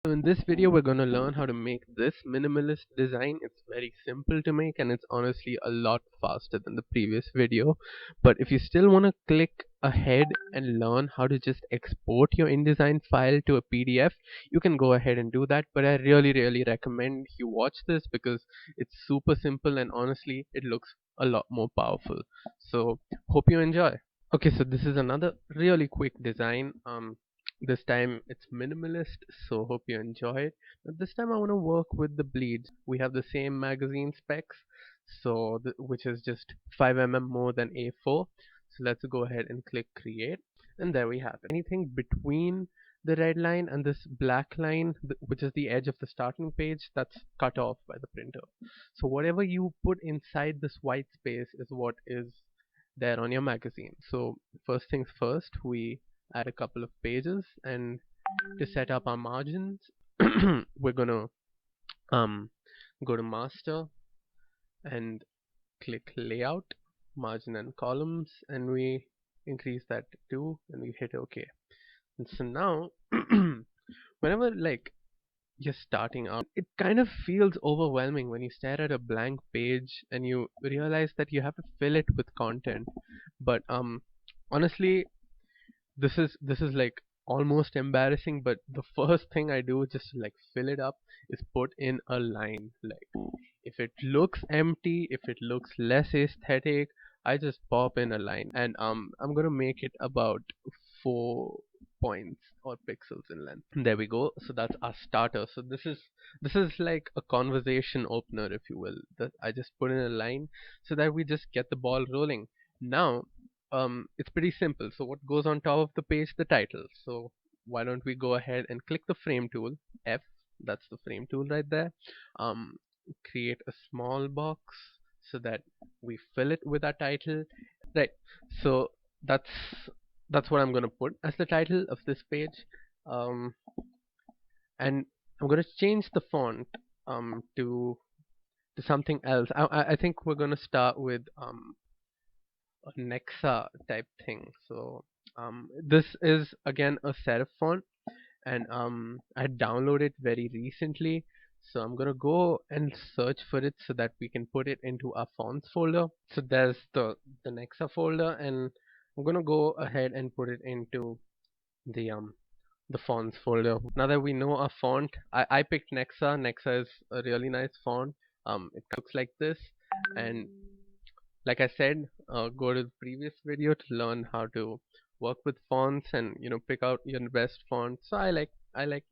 So in this video we're going to learn how to make this minimalist design. It's very simple to make and it's honestly a lot faster than the previous video. But if you still want to click ahead and learn how to just export your InDesign file to a PDF, you can go ahead and do that. But I really recommend you watch this because it's super simple and honestly it looks a lot more powerful. So hope you enjoy. Okay, so this is another really quick design. This time it's minimalist, so hope you enjoy it. But this time I want to work with the bleeds. We have the same magazine specs, so which is just 5 mm more than A4. So let's go ahead and click create, and there we have it. Anything between the red line and this black line, which is the edge of the starting page, that's cut off by the printer. So whatever you put inside this white space is what is there on your magazine. So first things first, we add a couple of pages, and to set up our margins we're gonna um go to master and click layout, margin and columns, and we increase that to 2 and we hit OK. And so now whenever you're starting out, it kind of feels overwhelming when you stare at a blank page and you realize that you have to fill it with content. But honestly, this is like almost embarrassing, but the first thing I do just to fill it up is put in a line. If it looks empty, if it looks less aesthetic, I just pop in a line, and I'm gonna make it about 4 points or pixels in length. There we go. So that's our starter. So this is like a conversation opener, if you will, that I just put in a line so that we just get the ball rolling. Now it's pretty simple. So what goes on top of the page? The title. So why don't we go ahead and click the frame tool, F, that's the frame tool right there. um Create a small box so that we fill it with our title, right? So that's that's what I'm going to put as the title of this page. um and I'm going to change the font to something else. I think we're going to start with a Nexa type thing. So this is again a serif font, and I downloaded very recently. So I'm gonna go and search for it so that we can put it into our fonts folder. So there's the Nexa folder, and I'm gonna go ahead and put it into the fonts folder. Now that we know our font, I picked Nexa. Nexa is a really nice font. It looks like this, and like I said, go to the previous video to learn how to work with fonts and pick out your best font. So I like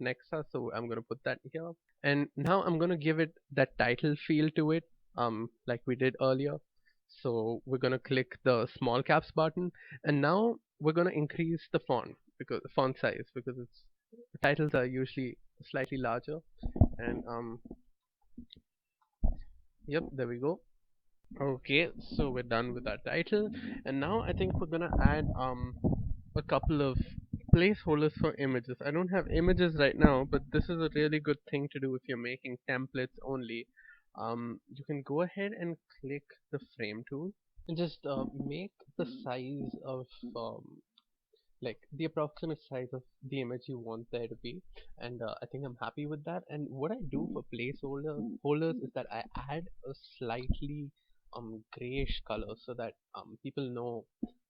Nexa, so I'm gonna put that here. And now I'm gonna give it that title feel to it, like we did earlier. So we're gonna click the small caps button, and now we're gonna increase the font size, because it's titles are usually slightly larger. And yep, there we go. Okay, so we're done with our title, and now I think we're gonna add a couple of placeholders for images. I don't have images right now, but this is a really good thing to do if you're making templates only. You can go ahead and click the frame tool and just make the size of the approximate size of the image you want there to be. And I think I'm happy with that. And what I do for placeholder holders is that I add a slightly grayish color so that people know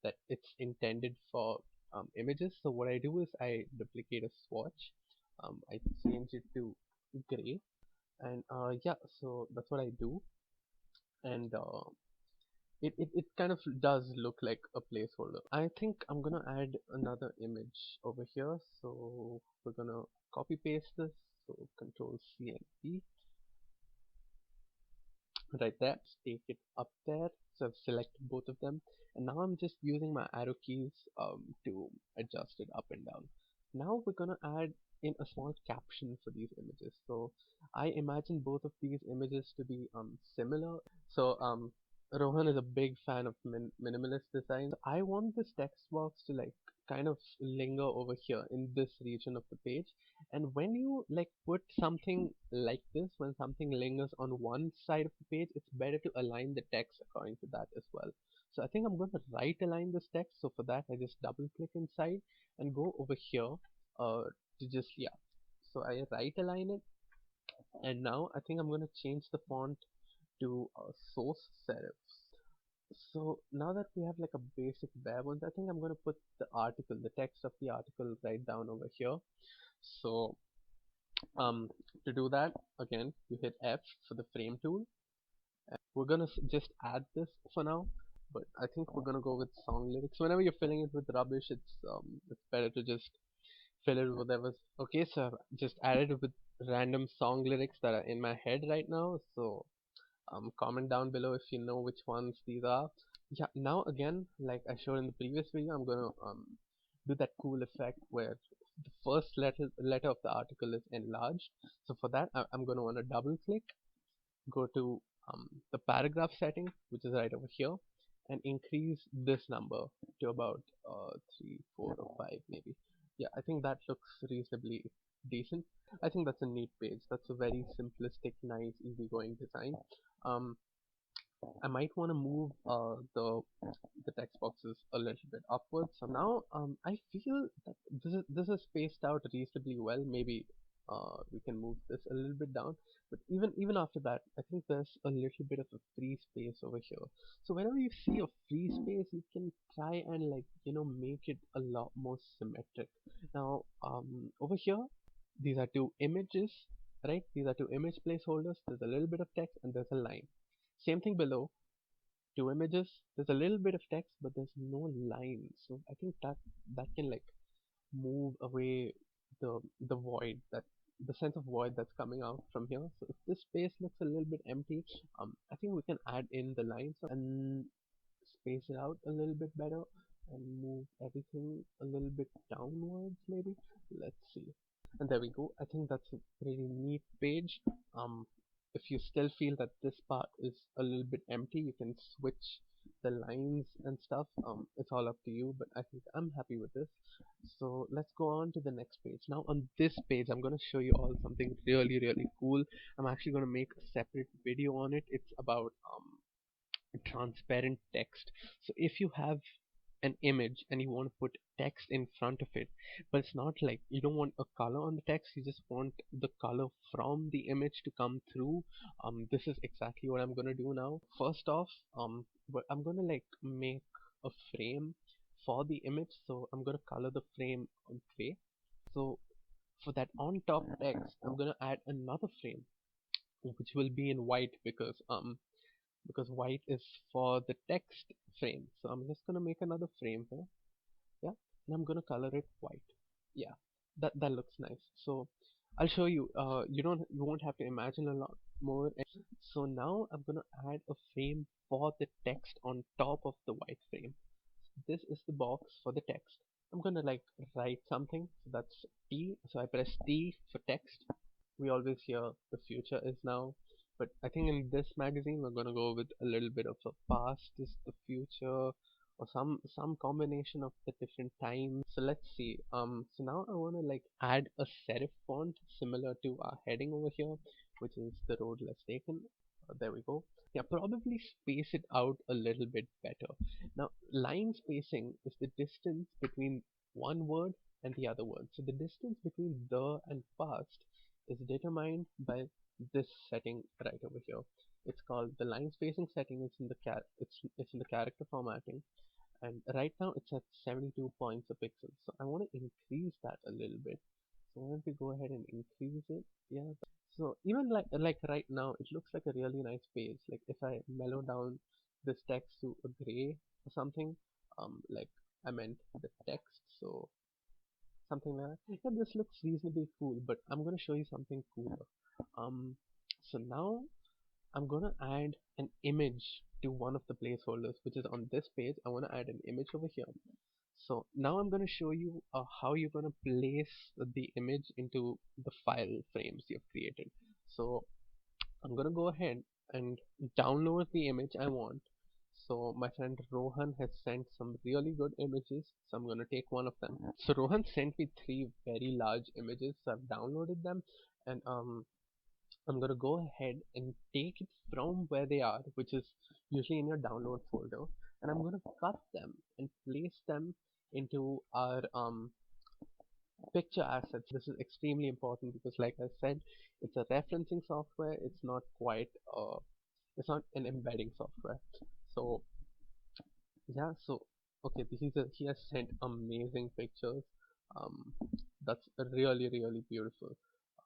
that it's intended for images. So what I do is I duplicate a swatch, I change it to gray, and yeah, so that's what I do. And it kind of does look like a placeholder. I think I'm gonna add another image over here. So we're gonna copy paste this. So Control C and P right there. Take it up there. So I've selected both of them, and now I'm just using my arrow keys to adjust it up and down. Now we're gonna add in a small caption for these images. So I imagine both of these images to be similar. So Rohan is a big fan of minimalist design. I want this text box to kind of linger over here in this region of the page. And when you put something like this, when something lingers on one side of the page, it's better to align the text according to that as well. So I think I'm going to right align this text. So for that, I just double click inside and go over here to just, yeah. So I right align it, and now I think I'm going to change the font to source serif. So now that we have like a basic bare bones, I think I'm going to put the article, the text of the article right down over here. So to do that, again, you hit F for the frame tool. We're gonna just add this for now, but I think we're gonna go with song lyrics. Whenever you're filling it with rubbish, it's better to just fill it with whatever's okay. So I've just added it with random song lyrics that are in my head right now. So comment down below if you know which ones these are. Yeah, now again, like I showed in the previous video, I'm gonna do that cool effect where the first letter of the article is enlarged. So for that, I'm gonna want to double click, go to the paragraph setting, which is right over here, and increase this number to about 3, 4, or 5 maybe. Yeah, I think that looks reasonably decent. I think that's a neat page. That's a very simplistic, nice, easygoing design. um, I might want to move the text boxes a little bit upwards. So now I feel that this is spaced out reasonably well. Maybe we can move this a little bit down. But even after that, I think there's a little bit of a free space over here. So whenever you see a free space, you can try and like make it a lot more symmetric. Now over here, these are two images, right? These are two image placeholders. There's a little bit of text and there's a line. Same thing below, two images, there's a little bit of text but there's no line. So I think that can like move away the void, that the sense of void that's coming out from here. So if this space looks a little bit empty, I think we can add in the lines and space it out a little bit better and move everything a little bit downwards maybe. Let's see. And there we go. I think that's a pretty neat page. If you still feel that this part is a little bit empty, you can switch the lines and stuff. It's all up to you, but I think I'm happy with this. So let's go on to the next page. Now on this page, I'm going to show you all something really cool. I'm actually going to make a separate video on it. It's about transparent text. So if you have an image and you want to put text in front of it, but it's not like you don't want a color on the text, you just want the color from the image to come through. This is exactly what I'm gonna do now. First off, but I'm gonna like make a frame for the image, so I'm gonna color the frame on gray. So for that on top text, I'm gonna add another frame which will be in white because white is for the text frame. So I'm just gonna make another frame here, yeah, and I'm gonna color it white. Yeah, that looks nice. So I'll show you. You won't have to imagine a lot more. So now I'm gonna add a frame for the text on top of the white frame. This is the box for the text. I'm gonna like write something. So that's T. So I press T for text. We always hear the future is now, but I think in this magazine we're gonna go with a little bit of a past is the future, or some combination of the different times. So let's see. So now I want to like add a serif font similar to our heading over here, which is the road less taken. There we go. Yeah, probably space it out a little bit better. Now line spacing is the distance between one word and the other word. So the distance between the and past is determined by this setting right over here. It's called the line spacing setting. It's in the it's in the character formatting, and right now it's at 72 points a pixel. So I want to increase that a little bit. So why don't we go ahead and increase it? Yeah. So even like right now, it looks like a really nice page. Like if I mellow down this text to a gray or something, like I meant the text. So something like that. Yeah, this looks reasonably cool, but I'm gonna show you something cooler. So now I'm gonna add an image to one of the placeholders, which is on this page. I want to add an image over here. So now I'm gonna show you how you're gonna place the image into the file frames you've created. So I'm gonna go ahead and download the image I want. So my friend Rohan has sent some really good images, so I'm gonna take one of them. So Rohan sent me three very large images, so I've downloaded them, and I'm gonna go ahead and take it from where they are, which is usually in your download folder, and I'm gonna cut them and place them into our Picture assets. This is extremely important because, like I said, it's a referencing software. It's not quite it's not an embedding software. So yeah, so okay, he has sent amazing pictures. Um, that's really beautiful.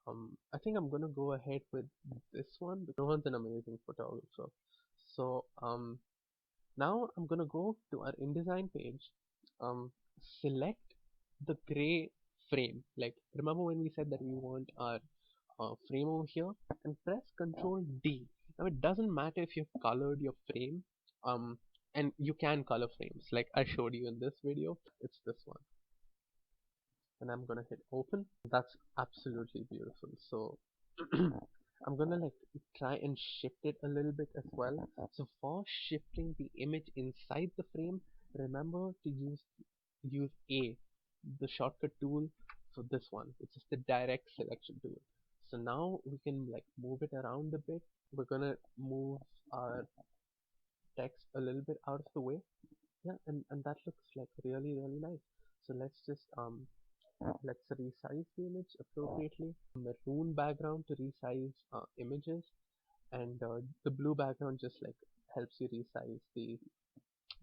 I think I'm gonna go ahead with this one because Rohan's an amazing photographer. So now I'm gonna go to our InDesign page. Select the gray frame. Like remember when we said that we want our frame over here, and press Control D. Now it doesn't matter if you've colored your frame, um, and you can color frames like I showed you in this video. It's this one, and I'm gonna hit open. That's absolutely beautiful. So I'm gonna like try and shift it a little bit as well. So for shifting the image inside the frame, remember to use A, the shortcut tool for this one, which is the direct selection tool. So now we can like move it around a bit. We're gonna move our text a little bit out of the way. Yeah, and that looks like really nice. So let's resize the image appropriately. Maroon background to resize images, and the blue background just like helps you resize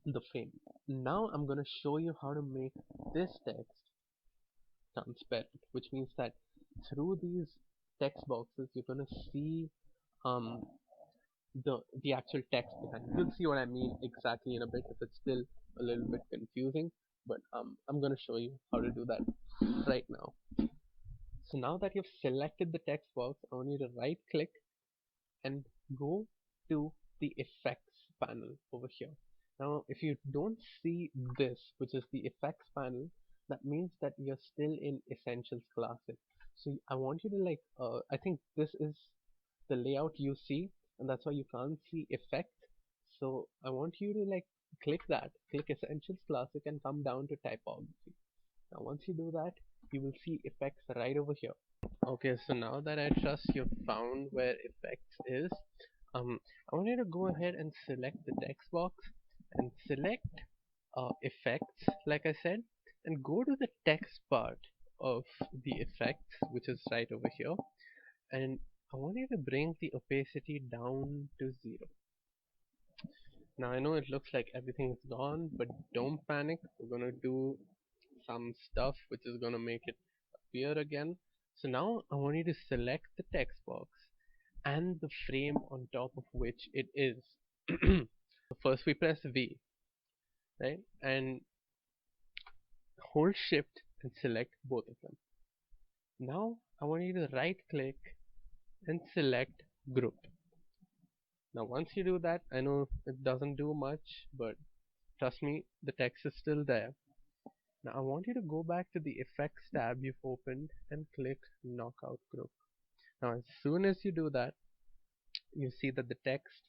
the frame. Now I'm gonna show you how to make this text transparent, which means that through these text boxes you're gonna see um the actual text behind. You'll see what I mean exactly in a bit if it's still a little bit confusing, but I'm gonna show you how to do that right now. So now that you've selected the text box, I want you to right click and go to the effects panel over here. Now if you don't see this, which is the effects panel, that means that you're still in Essentials Classic. So I want you to like I think this is the layout you see, and that's why you can't see effect. So I want you to like click Essentials Classic and come down to typography. Now once you do that, you will see effects right over here. Okay, so now that I trust you've found where effects is, I want you to go ahead and select the text box and select effects, like I said, and go to the text part of the effects, which is right over here, and I want you to bring the opacity down to 0. Now I know it looks like everything is gone, but don't panic. We're gonna do some stuff which is gonna make it appear again. So now I want you to select the text box and the frame on top of which it is. So first we press V, right? And hold shift and select both of them. Now I want you to right click and select group. Now once you do that, I know it doesn't do much, but trust me, the text is still there. Now I want you to go back to the effects tab you've opened and click knockout group. Now as soon as you do that, you see that the text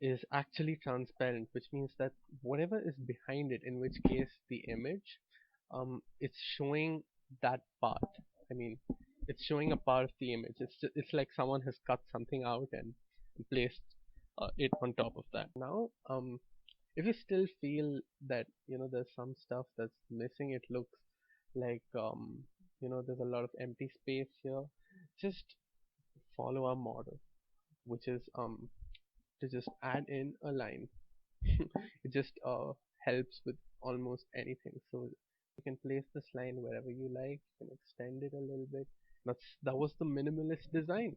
is actually transparent, which means that whatever is behind it, in which case the image, it's showing that part. I mean, it's showing a part of the image. It's like someone has cut something out and placed it on top of that. Now, if you still feel that there's some stuff that's missing, it looks like there's a lot of empty space here. Just follow our model, which is to just add in a line. It just helps with almost anything. So you can place this line wherever you like. You can extend it a little bit. That was the minimalist design.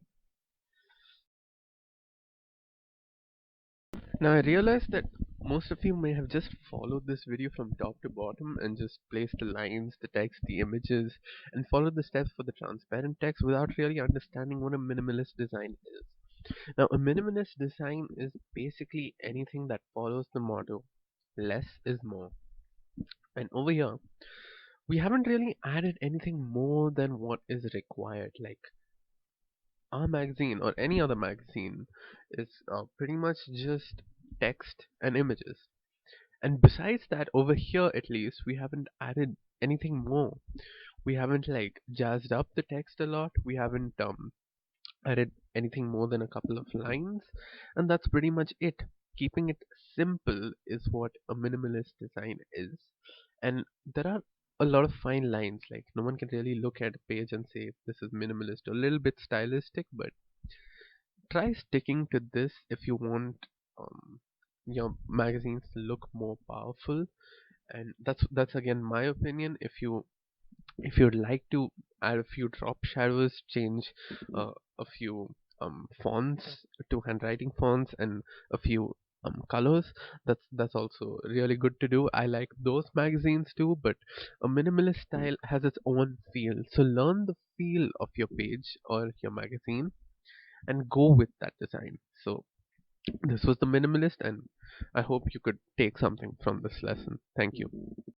Now I realize that most of you may have just followed this video from top to bottom and just placed the lines, the text, the images, and followed the steps for the transparent text without really understanding what a minimalist design is. Now, a minimalist design is basically anything that follows the motto, less is more. And over here, we haven't really added anything more than what is required. Like our magazine or any other magazine is pretty much just text and images. And besides that, over here at least, we haven't added anything more. We haven't like jazzed up the text a lot. We haven't added anything more than a couple of lines, and that's pretty much it. Keeping it simple is what a minimalist design is, and there are a lot of fine lines. Like no one can really look at a page and say this is minimalist, a little bit stylistic, but try sticking to this if you want your magazines to look more powerful. And that's again my opinion. If you'd like to add a few drop shadows, change a few fonts to handwriting fonts and a few colors, that's also really good to do. I like those magazines too, but a minimalist style has its own feel. So learn the feel of your page or your magazine and go with that design. So this was the minimalist, and I hope you could take something from this lesson. Thank you.